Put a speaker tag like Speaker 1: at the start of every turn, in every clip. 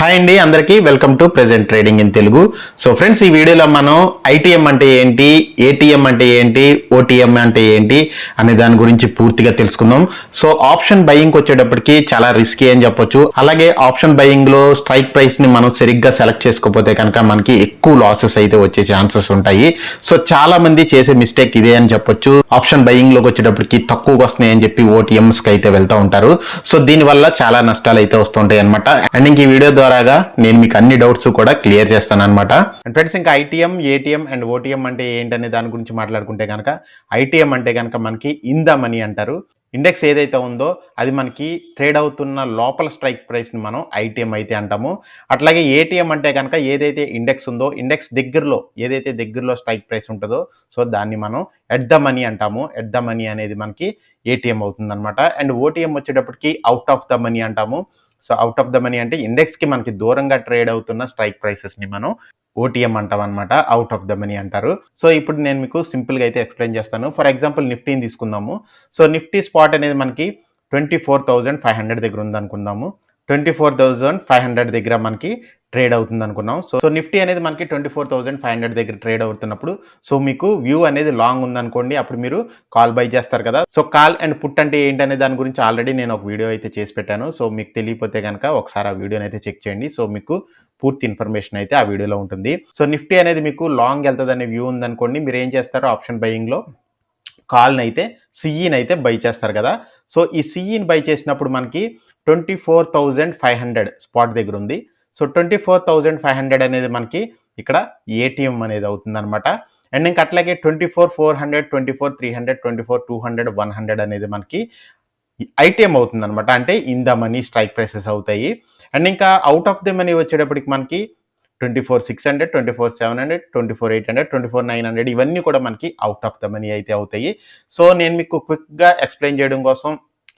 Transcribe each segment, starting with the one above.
Speaker 1: Hi అండి అందరికీ welcome to present trading in Telugu. So friends, ఈ వీడియోలో మనం ఐటీఎం అంటే ఏంటి, ఏటీఎం అంటే ఏంటి, ఓటీఎం అంటే ఏంటి అనే దాని గురించి పూర్తిగా తెలుసుకుందాం. సో ఆప్షన్ బయింగ్ వచ్చేటప్పటికి చాలా రిస్కీ అని చెప్పొచ్చు. అలాగే ఆప్షన్ బయింగ్ లో స్ట్రైక్ ప్రైస్ ని మనం సరిగ్గా సెలెక్ట్ చేసుకోకపోతే కనుక మనకి ఎక్కువ లాసెస్ అయితే వచ్చే ఛాన్సెస్ ఉంటాయి. సో చాలా మంది చేసే మిస్టేక్ ఇదే అని చెప్పొచ్చు. ఆప్షన్ బయింగ్ లోకి వచ్చేటప్పటికి తక్కువగా వస్తున్నాయి అని చెప్పి ఓటీఎంస్ కి అయితే వెళ్తూ ఉంటారు. సో దీని వల్ల చాలా నష్టాలు అయితే వస్తుంటాయి అనమాట. అండ్ ఇంక ఈ వీడియో ద్వారాగా నేను మీకు అన్ని డౌట్స్ కూడా క్లియర్ చేస్తాను అనమాట. అండ్ ఫ్రెండ్స్, ఇంకా ఐటీఎం, ఏటీఎం అండ్ ఓటీఎం అంటే ఏంటనే దాని గురించి మాట్లాడుకుంటే కనుక, ఐటీఎం అంటే కనుక మనకి ఇన్ ద మనీ అంటారు. ఇండెక్స్ ఏదైతే ఉందో అది మనకి ట్రేడ్ అవుతున్న లోపల స్ట్రైక్ ప్రైస్ని మనం ఐటీఎం అయితే అంటాము. అట్లాగే ఏటీఎం అంటే కనుక ఏదైతే ఇండెక్స్ ఉందో ఇండెక్స్ దగ్గరలో ఏదైతే దగ్గరలో స్ట్రైక్ ప్రైస్ ఉంటుందో సో దాన్ని మనం ఎట్ ద మనీ అంటాము. ఎట్ ద మనీ అనేది మనకి ఏటీఎం అవుతుంది అనమాట. అండ్ ఓటీఎం వచ్చేటప్పటికి అవుట్ ఆఫ్ ద మనీ అంటాము. So out of the money అంటే ఇండెక్స్కి మనకి దూరంగా ట్రేడ్ అవుతున్న స్ట్రైక్ ప్రైసెస్ని మనం ఓటీఎం అంటాం అనమాట. అవుట్ ఆఫ్ ద మనీ అంటారు. సో ఇప్పుడు నేను మీకు సింపుల్గా అయితే ఎక్స్ప్లెయిన్ చేస్తాను. ఫర్ ఎగ్జాంపుల్ నిఫ్టీని తీసుకుందాము. సో నిఫ్టీ స్పాట్ అనేది మనకి 24,500 దగ్గర ఉంది అనుకుందాము. 24,500 దగ్గర మనకి ట్రేడ్ అవుతుంది అనుకున్నాం. సో నిఫ్టీ అనేది మనకి 24,500 దగ్గర ట్రేడ్ అవుతున్నప్పుడు సో మీకు వ్యూ అనేది లాంగ్ ఉందనుకోండి, అప్పుడు మీరు కాల్ బై చేస్తారు కదా. సో కాల్ అండ్ పుట్ అంటే ఏంటనే దాని గురించి ఆల్రెడీ నేను ఒక వీడియో అయితే చేసి పెట్టాను. సో మీకు తెలియకపోతే కనుక ఒకసారి ఆ వీడియోని అయితే చెక్ చేయండి. సో మీకు పూర్తి ఇన్ఫర్మేషన్ అయితే ఆ వీడియోలో ఉంటుంది. సో నిఫ్టీ అనేది మీకు లాంగ్ వెళ్తుంది అనే వ్యూ ఉందనుకోండి, మీరు ఏం చేస్తారు, ఆప్షన్ బయింగ్లో కాల్ని అయితే సిఈని అయితే బై చేస్తారు కదా. సో ఈ సిఈని బై చేసినప్పుడు మనకి 24,500 స్పాట్ దగ్గర ఉంది. సో 24,500 అనేది మనకి ఇక్కడ ఏటీఎం అనేది అవుతుంది అనమాట. అండ్ ఇంకా అట్లాగే 24,400, 24,300, 24,200, 100 అనేది మనకి ఐటీఎం అవుతుంది అనమాట. అంటే in the money strike prices అవుతాయి. అండ్ ఇంకా అవుట్ ఆఫ్ ద మనీ వచ్చేటప్పటికి మనకి 24,600, 24,700, 24,800, 24,900 ఇవన్నీ కూడా మనకి అవుట్ ఆఫ్ ద మనీ అయితే అవుతాయి. సో నేను మీకు క్విక్గా ఎక్స్ప్లెయిన్ చేయడం కోసం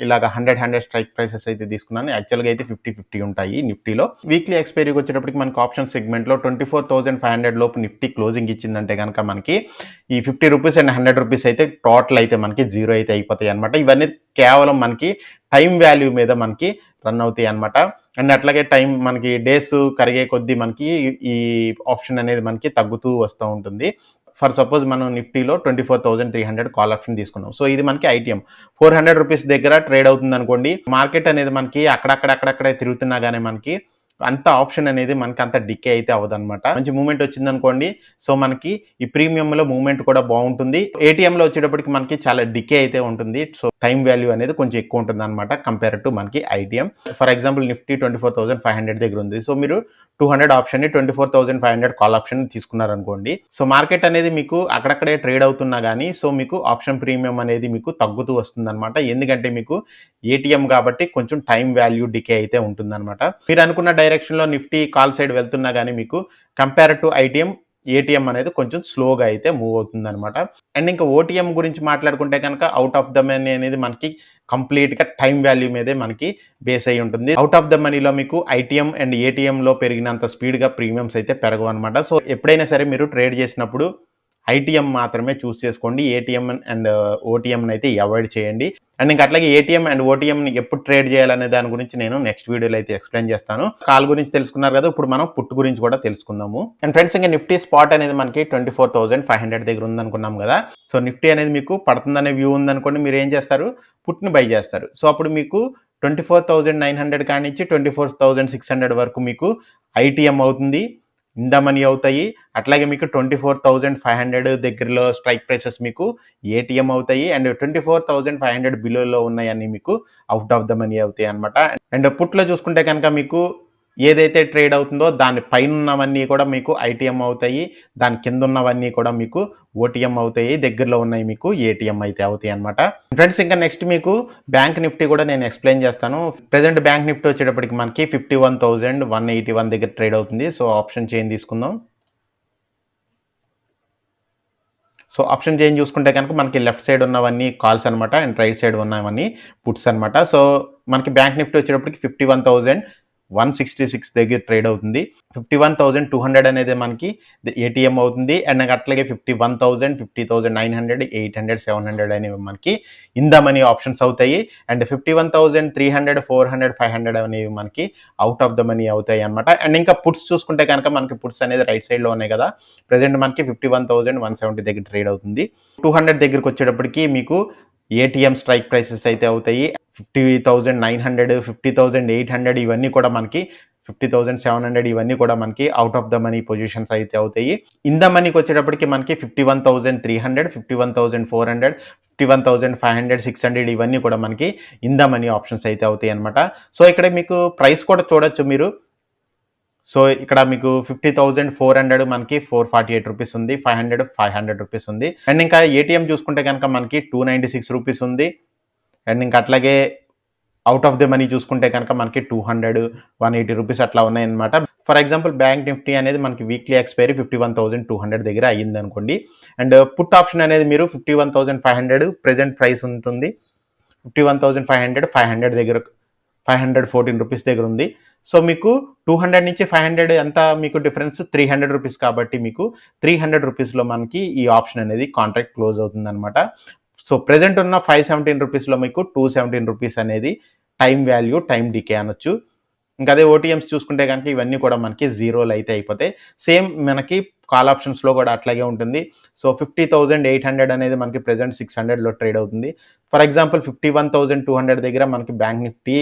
Speaker 1: ఇలాగ 100 స్ట్రైక్ ప్రైసెస్ అయితే తీసుకున్నాను. యాక్చువల్గా అయితే 50-50 ఉంటాయి నిఫ్టీలో. వీక్లీ ఎక్స్పైరీకి వచ్చేటప్పటికి మనకి ఆప్షన్ సెగ్మెంట్లో 24,500 లోపు నిఫ్టీ క్లోజింగ్ ఇచ్చిందంటే కనుక మనకి ఈ 50 రూపీస్ అండ్ 100 రూపీస్ అయితే టోటల్ అయితే మనకి జీరో అయితే అయిపోతాయి అనమాట. ఇవన్నీ కేవలం మనకి టైం వాల్యూ మీద మనకి రన్ అవుతాయి అనమాట. అండ్ అట్లాగే టైం మనకి డేస్ కరిగే కొద్దీ మనకి ఈ ఆప్షన్ అనేది మనకి తగ్గుతూ వస్తూ ఉంటుంది. ఫర్ సపోజ్ మనం నిఫ్టీలో 24,300 కాల్ ఆప్షన్ తీసుకున్నాం. సో ఇది మనకి ఐటీఎం 400 రూపీస్ దగ్గర ట్రేడ్ అవుతుంది అనుకోండి. మార్కెట్ అనేది మనకి అక్కడక్కడే తిరుగుతున్నా కానీ మనకి అంత ఆప్షన్ అనేది మనకి అంత డికే అయితే అవ్వదన్నమాట. మంచి మూవ్మెంట్ వచ్చింది అనుకోండి, సో మనకి ఈ ప్రీమియంలో మూవ్మెంట్ కూడా బాగుంటుంది. ఏటీఎంలో వచ్చేటప్పటికి మనకి చాలా డికే అయితే ఉంటుంది. సో టైం వాల్యూ అనేది కొంచెం ఎక్కువ ఉంటుంది అనమాట కంపేర్ టు మనకి ఐటీఎం. ఫర్ ఎగ్జాంపుల్ నిఫ్టీ 24,500 దగ్గర ఉంది. సో మీరు 200 ఆప్షన్ ని 24,500 కాల్ ఆప్షన్ తీసుకున్నారనుకోండి. సో మార్కెట్ అనేది మీకు అక్కడక్కడే ట్రేడ్ అవుతున్నా కానీ సో మీకు ఆప్షన్ ప్రీమియం అనేది మీకు తగ్గుతూ వస్తుంది అనమాట. ఎందుకంటే మీకు ఏటీఎం కాబట్టి కొంచెం టైం వాల్యూ డికే అయితే ఉంటుందన్నమాట. మీరు అనుకున్న డైరెక్షన్లో నిఫ్టీ కాల్ సైడ్ వెళ్తున్నా కానీ మీకు కంపేర్ టు ఐటీఎం ఏటీఎం అనేది కొంచెం స్లోగా అయితే మూవ్ అవుతుంది అనమాట. అండ్ ఇంకా ఓటీఎం గురించి మాట్లాడుకుంటే కనుక అవుట్ ఆఫ్ ద మనీ అనేది మనకి కంప్లీట్గా టైం వాల్యూ మీదే మనకి బేస్ అయి ఉంటుంది. అవుట్ ఆఫ్ ద మనీలో మీకు ఐటీఎం అండ్ ఏటీఎంలో పెరిగినంత స్పీడ్గా ప్రీమియమ్స్ అయితే పెరగవు అనమాట. సో ఎప్పుడైనా సరే మీరు ట్రేడ్ చేసినప్పుడు ఐటీఎం మాత్రమే చూస్ చేసుకోండి. ఏటీఎం అండ్ ఓటీఎం అయితే అవాయిడ్ చేయండి. అండ్ ఇంకా అట్లాగే ఏటీఎం అండ్ ఓటీఎంని ఎప్పుడు ట్రేడ్ చేయాలనే దాని గురించి నేను నెక్స్ట్ వీడియోలో అయితే ఎక్స్ప్లెయిన్ చేస్తాను. కాల్ గురించి తెలుసుకున్నారు కదా, ఇప్పుడు మనం పుట్ గురించి కూడా తెలుసుకుందాము. అండ్ ఫ్రెండ్స్, ఇంకా నిఫ్టీ స్పాట్ అనేది మనకి 24,500 దగ్గర ఉందనుకున్నాం కదా. సో నిఫ్టీ అనేది మీకు పడుతుందనే వ్యూ ఉందనుకోండి, మీరు ఏం చేస్తారు, పుట్ని బై చేస్తారు. సో అప్పుడు మీకు 24,900 కానించి 24,600 వరకు మీకు ఐటీఎం అవుతుంది, ఇన్ ద మనీ అవుతాయి. అట్లాగే మీకు 24,500 దగ్గరలో స్ట్రైక్ ప్రైసెస్ మీకు ఏటీఎం అవుతాయి. అండ్ 24,500 బిలోలో ఉన్నాయని మీకు అవుట్ ఆఫ్ ద మనీ అవుతాయి అనమాట. అండ్ పుట్లో చూసుకుంటే కనుక మీకు ఏదైతే ట్రేడ్ అవుతుందో దాని పైన ఉన్నవన్నీ కూడా మీకు ఐటీఎం అవుతాయి, దాని కింద ఉన్నవన్నీ కూడా మీకు ఓటీఎం అవుతాయి, దగ్గరలో ఉన్నాయి మీకు ఏటీఎం అయితే అవుతాయి అనమాట. ఫ్రెండ్స్, ఇంకా నెక్స్ట్ మీకు బ్యాంక్ నిఫ్టీ కూడా నేను ఎక్స్ప్లెయిన్ చేస్తాను. ప్రెసెంట్ బ్యాంక్ నిఫ్టీ వచ్చేటప్పటికి మనకి 51,181 దగ్గర ట్రేడ్ అవుతుంది. సో ఆప్షన్ చైన్ తీసుకుందాం. సో ఆప్షన్ చైన్ చూసుకుంటే కనుక మనకి లెఫ్ట్ సైడ్ ఉన్నవన్నీ కాల్స్ అనమాట, అండ్ రైట్ సైడ్ ఉన్నవన్నీ పుట్స్ అనమాట. సో మనకి బ్యాంక్ నిఫ్టీ వచ్చేటప్పటికి 166 దగ్గర ట్రేడ్ అవుతుంది. 51,200 అనేది మనకి ఏటీఎం అవుతుంది. అండ్ అట్లాగే 51,000, 50,900, 800, 700 అనేవి మనకి ఇన్ ద మనీ ఆప్షన్స్ అవుతాయి. అండ్ 51,300, 400, 500 అనేవి మనకి అవుట్ ఆఫ్ ద మనీ అవుతాయి అనమాట. అండ్ ఇంకా పుట్స్ చూసుకుంటే కనుక మనకి పుట్స్ అనేది రైట్ సైడ్ లో ఉన్నాయి కదా, ప్రెసెంట్ మనకి 51,170 దగ్గర ట్రేడ్ అవుతుంది. 200 దగ్గరికి వచ్చేటప్పటికి మీకు ఏటీఎం స్ట్రైక్ ప్రైసెస్ అయితే అవుతాయి. 50,900, 50,800 ఇవన్నీ కూడా మనకి 50,700 ఇవన్నీ కూడా మనకి out of the money positions అయితే అవుతాయి. ఇన్ ద మనీకి వచ్చేటప్పటికి మనకి 51,300, 51,400, 51,500, 600 ఇవన్నీ కూడా మనకి ఇన్ ద మనీ ఆప్షన్స్ అయితే అవుతాయి అనమాట. సో ఇక్కడ మీకు ప్రైస్ కూడా చూడొచ్చు మీరు. సో ఇక్కడ మీకు 50,400 మనకి 448 రూపీస్ ఉంది. 500 రూపీస్ ఉంది. అండ్ ఇంకా ఏటీఎం చూసుకుంటే కనుక మనకి 296 రూపీస్ ఉంది. అండ్ ఇంకా అట్లాగే అవుట్ ఆఫ్ ద మనీ చూసుకుంటే కనుక మనకి 200, 180 రూపీస్ అట్లా ఉన్నాయన్నమాట. ఫర్ ఎగ్జాంపుల్ బ్యాంక్ నిఫ్టీ అనేది మనకి వీక్లీ ఎక్స్పైరీ 51,200 దగ్గర అయ్యింది అనుకోండి. అండ్ పుట్ ఆప్షన్ అనేది మీరు 51,500 ప్రెజెంట్ ప్రైస్ ఉంటుంది. 51,500, 500 దగ్గర 514 రూపీస్ దగ్గర ఉంది. సో మీకు 200 నుంచి 500 ఎంత మీకు డిఫరెన్స్ 300 రూపీస్ కాబట్టి మీకు 300 రూపీస్లో మనకి ఈ ఆప్షన్ అనేది కాంట్రాక్ట్ క్లోజ్ అవుతుంది అనమాట. సో ప్రెజెంట్ ఉన్న 517 రూపీస్లో మీకు 217 రూపీస్ అనేది టైం వాల్యూ, టైం డికే అనొచ్చు. ఇంకా అదే ఓటీఎంస్ చూసుకుంటే కనుక ఇవన్నీ కూడా మనకి జీరోలు అయితే అయిపోతాయి. సేమ్ మనకి కాల్ ఆప్షన్స్లో కూడా అట్లాగే ఉంటుంది. సో 50,800 అనేది మనకి ప్రెజెంట్ 600లో ట్రేడ్ అవుతుంది. ఫర్ ఎగ్జాంపుల్ 51,200 దగ్గర మనకి బ్యాంక్ నిఫ్టీ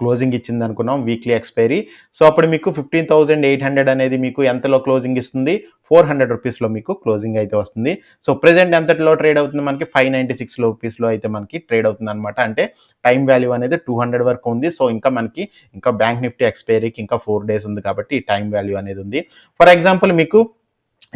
Speaker 1: క్లోజింగ్ ఇచ్చింది అనుకున్నాం వీక్లీ ఎక్స్పైరీ. సో అప్పుడు మీకు 15,800 అనేది మీకు ఎంతలో క్లోజింగ్ ఇస్తుంది, 400 రూపీస్లో మీకు క్లోజింగ్ అయితే వస్తుంది. సో ప్రెజెంట్ ఎంతలో ట్రేడ్ అవుతుంది మనకి 596 రూపీస్లో అయితే మనకి ట్రేడ్ అవుతుంది అనమాట. అంటే టైం వాల్యూ అనేది 200 వరకు ఉంది. సో ఇంకా మనకి ఇంకా బ్యాంక్ నిఫ్టీ ఎక్స్పైరీకి ఇంకా 4 days ఉంది కాబట్టి టైం వాల్యూ అనేది ఉంది. ఫర్ ఎగ్జాంపుల్ మీకు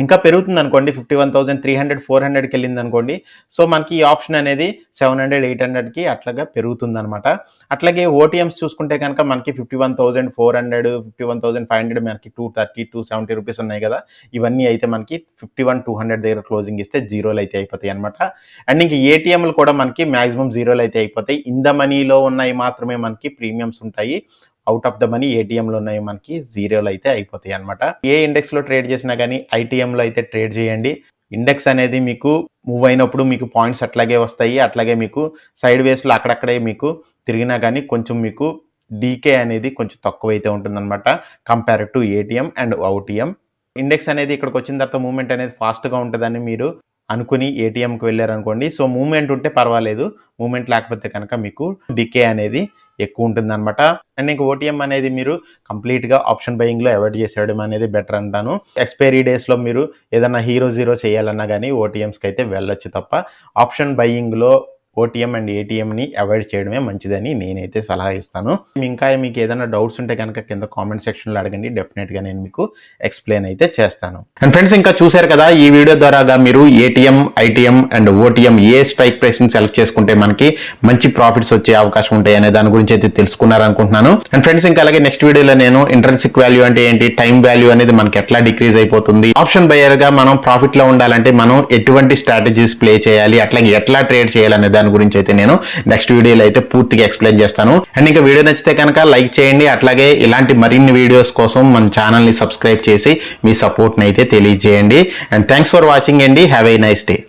Speaker 1: ఇంకా పెరుగుతుంది అనుకోండి, 51,300, 400కి వెళ్ళింది అనుకోండి. సో మనకి ఈ ఆప్షన్ అనేది 700, 800కి అట్లాగా పెరుగుతుంది అనమాట. అట్లాగే ఓటీఎంస్ చూసుకుంటే కనుక మనకి 51,400, 51,500 మనకి 230, 270 రూపీస్ ఉన్నాయి కదా. ఇవన్నీ అయితే మనకి 51,200 దగ్గర క్లోజింగ్ ఇస్తే జీరోలు అయితే అయిపోతాయి అనమాట. అండ్ ఇంక ఏటీఎంలు కూడా మనకి మాక్సిమం జీరోలు అయితే అయిపోతాయి. ఇన్ ద మనీలో ఉన్నాయి మాత్రమే మనకి ప్రీమియమ్స్ ఉంటాయి. అవుట్ ఆఫ్ ద మనీ ఏటీఎంలో ఉన్నాయి మనకి జీరోలు అయితే అయిపోతాయి అనమాట. ఏ ఇండెక్స్లో ట్రేడ్ చేసినా కానీ ఐటీఎంలో అయితే ట్రేడ్ చేయండి. ఇండెక్స్ అనేది మీకు మూవ్ అయినప్పుడు మీకు పాయింట్స్ అట్లాగే వస్తాయి. అట్లాగే మీకు సైడ్ వేస్లో అక్కడక్కడే మీకు తిరిగినా కానీ కొంచెం మీకు డీకే అనేది కొంచెం తక్కువ అయితే ఉంటుందన్నమాట compare to ATM and OTM. Index అనేది ఇక్కడికి వచ్చిన తర్వాత మూవ్మెంట్ అనేది ఫాస్ట్గా ఉంటుందని మీరు అనుకుని ఏటీఎంకి వెళ్ళారనుకోండి. సో మూవ్మెంట్ ఉంటే పర్వాలేదు, మూవ్మెంట్ లేకపోతే కనుక మీకు డీకే అనేది ఎక్కువ ఉంటుంది అనమాట. అండ్ ఇంకా ఓటీఎం అనేది మీరు కంప్లీట్గా ఆప్షన్ బయింగ్లో అవాయిడ్ చేసేయడం అనేది బెటర్ అంటాను. ఎక్స్పైరీ డేస్లో మీరు ఏదైనా హీరో జీరో చేయాలన్నా కానీ ఓటీఎంస్కి అయితే వెళ్ళొచ్చు తప్ప ఆప్షన్ బయింగ్లో ఓటీఎం అండ్ ఏటీఎంని అవాయిడ్ చేయడమే మంచిదని నేనైతే సలహా ఇస్తాను. ఇంకా మీకు ఏదైనా డౌట్స్ ఉంటే కనుక కింద కామెంట్ సెక్షన్లో అడగండి, డెఫినెట్గా నేను మీకు ఎక్స్ప్లెయిన్ అయితే చేస్తాను. అండ్ ఫ్రెండ్స్ ఇంకా చూశారు కదా, ఈ వీడియో ద్వారాగా మీరు ఏటీఎం, ఐటీఎం అండ్ ఓటీఎం ఏ స్ట్రైక్ ప్రైస్ని సెలెక్ట్ చేసుకుంటే మనకి మంచి ప్రాఫిట్స్ వచ్చే అవకాశం ఉంటాయి అనే దాని గురించి అయితే తెలుసుకున్నారనుకుంటున్నాను. అండ్ ఫ్రెండ్స్ ఇంకా అలాగే నెక్స్ట్ వీడియోలో నేను ఇంట్రెన్సిక్ వాల్యూ అంటే ఏంటి, టైం వాల్యూ అనేది మనకి ఎట్లా డిక్రీజ్ అయిపోతుంది, ఆప్షన్ బయర్గా మనం ప్రాఫిట్లో ఉండాలంటే మనం ఎటువంటి స్ట్రాటజీస్ ప్లే చేయాలి, అట్లాగే ఎట్లా ట్రేడ్ చేయాలనే దాని గురించి అయితే నేను నెక్స్ట్ వీడియోలో అయితే పూర్తిగా ఎక్స్ప్లెయిన్ చేస్తాను. అండ్ ఇంకా వీడియో నచ్చితే కనుక లైక్ చేయండి. అట్లాగే ఇలాంటి మరిన్ని వీడియోస్ కోసం మన ఛానల్ని సబ్స్క్రైబ్ చేసి మీ సపోర్ట్ని అయితే తెలియజేయండి. అండ్ థ్యాంక్స్ ఫర్ వాచింగ్ అండి. Have a nice day.